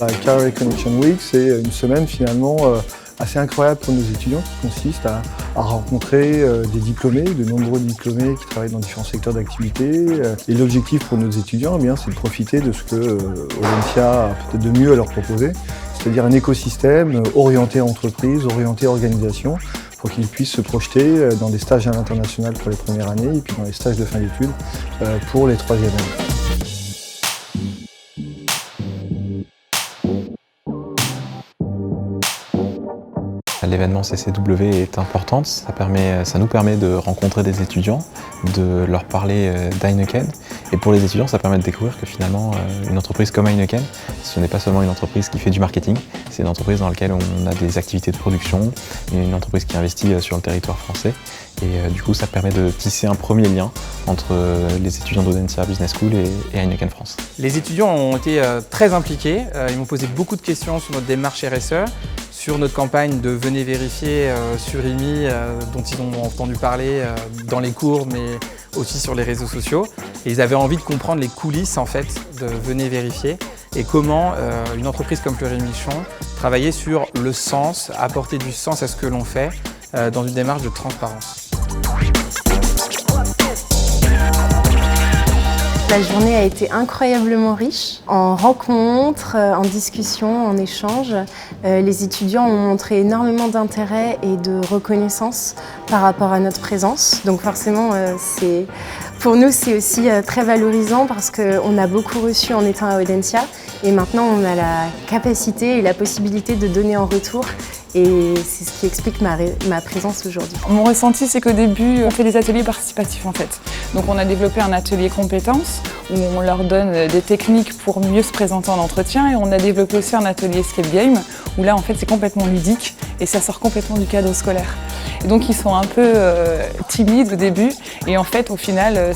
La Career Connection Week, c'est une semaine finalement assez incroyable pour nos étudiants qui consiste à rencontrer des diplômés, de nombreux diplômés qui travaillent dans différents secteurs d'activité. Et l'objectif pour nos étudiants, eh bien, c'est de profiter de ce que Audencia a peut-être de mieux à leur proposer, c'est-à-dire un écosystème orienté entreprise, orienté organisation, pour qu'ils puissent se projeter dans des stages à l'international pour les premières années et puis dans les stages de fin d'études pour les troisièmes années. L'événement CCW est importante, ça nous permet de rencontrer des étudiants, de leur parler d'Heineken. Et pour les étudiants, ça permet de découvrir que finalement, une entreprise comme Heineken, ce n'est pas seulement une entreprise qui fait du marketing, c'est une entreprise dans laquelle on a des activités de production, une entreprise qui investit sur le territoire français. Et du coup, ça permet de tisser un premier lien entre les étudiants d'Audencia Business School et Heineken France. Les étudiants ont été très impliqués, ils m'ont posé beaucoup de questions sur notre démarche RSE, sur notre campagne de Venez vérifier sur IMI, dont ils ont entendu parler dans les cours, mais aussi sur les réseaux sociaux. Et ils avaient envie de comprendre les coulisses en fait de Venez vérifier et comment une entreprise comme Fleury Michon travaillait sur le sens, apporter du sens à ce que l'on fait dans une démarche de transparence. La journée a été incroyablement riche en rencontres, en discussions, en échanges. Les étudiants ont montré énormément d'intérêt et de reconnaissance par rapport à notre présence. Donc forcément, pour nous, c'est aussi très valorisant parce qu'on a beaucoup reçu en étant à Audencia et maintenant on a la capacité et la possibilité de donner en retour. Et c'est ce qui explique ma présence aujourd'hui. Mon ressenti, c'est qu'au début, on fait des ateliers participatifs en fait. Donc on a développé un atelier compétences où on leur donne des techniques pour mieux se présenter en entretien et on a développé aussi un atelier escape game où là en fait c'est complètement ludique et ça sort complètement du cadre scolaire. Et donc ils sont un peu timides au début et en fait au final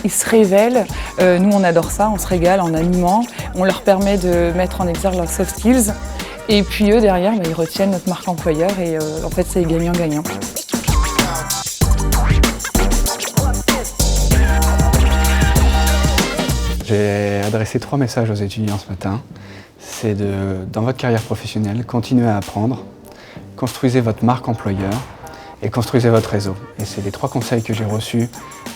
ils se révèlent. Nous on adore ça, on se régale en animant, on leur permet de mettre en exergue leurs soft skills. Et puis eux, derrière, ils retiennent notre marque employeur et en fait, c'est gagnant-gagnant. J'ai adressé 3 messages aux étudiants ce matin. C'est dans votre carrière professionnelle, continuez à apprendre, construisez votre marque employeur et construisez votre réseau. Et c'est les 3 conseils que j'ai reçus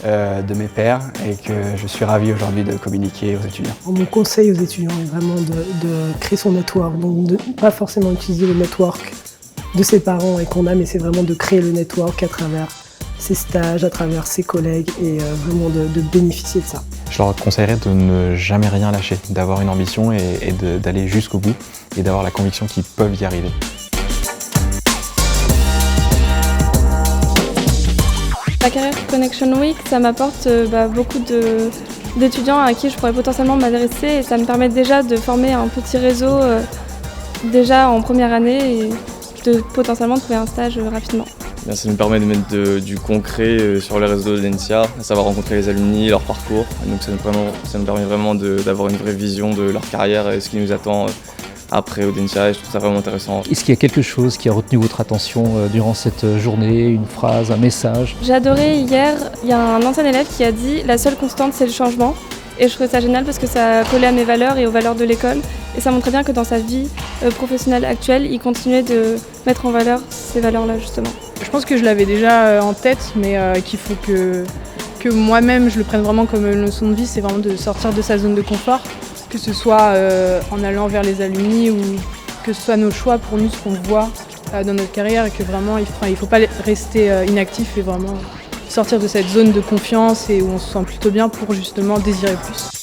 de mes pairs et que je suis ravi aujourd'hui de communiquer aux étudiants. Mon conseil aux étudiants est vraiment de créer son network, donc de pas forcément utiliser le network de ses parents et qu'on a, mais c'est vraiment de créer le network à travers ses stages, à travers ses collègues et vraiment de bénéficier de ça. Je leur conseillerais de ne jamais rien lâcher, d'avoir une ambition et d'aller jusqu'au bout et d'avoir la conviction qu'ils peuvent y arriver. La Career Connection Week, ça m'apporte beaucoup d'étudiants à qui je pourrais potentiellement m'adresser et ça me permet déjà de former un petit réseau déjà en première année et de potentiellement trouver un stage rapidement. Ça nous permet de mettre du concret sur les réseaux d'Audencia, à savoir rencontrer les alumni, leur parcours. Donc ça nous permet vraiment d'avoir une vraie vision de leur carrière et ce qui nous attend après Audencia et je trouve ça vraiment intéressant. Est-ce qu'il y a quelque chose qui a retenu votre attention durant cette journée, une phrase, un message? J'ai adoré hier, il y a un ancien élève qui a dit « La seule constante, c'est le changement ». Et je trouvais ça génial parce que ça collait à mes valeurs et aux valeurs de l'école. Et ça montrait bien que dans sa vie professionnelle actuelle, il continuait de mettre en valeur ces valeurs-là justement. Je pense que je l'avais déjà en tête, mais qu'il faut que moi-même je le prenne vraiment comme une leçon de vie, c'est vraiment de sortir de sa zone de confort. Que ce soit en allant vers les alumni ou que ce soit nos choix pour nous, ce qu'on voit dans notre carrière et que vraiment il ne faut pas rester inactif et vraiment sortir de cette zone de confiance et où on se sent plutôt bien pour justement désirer plus.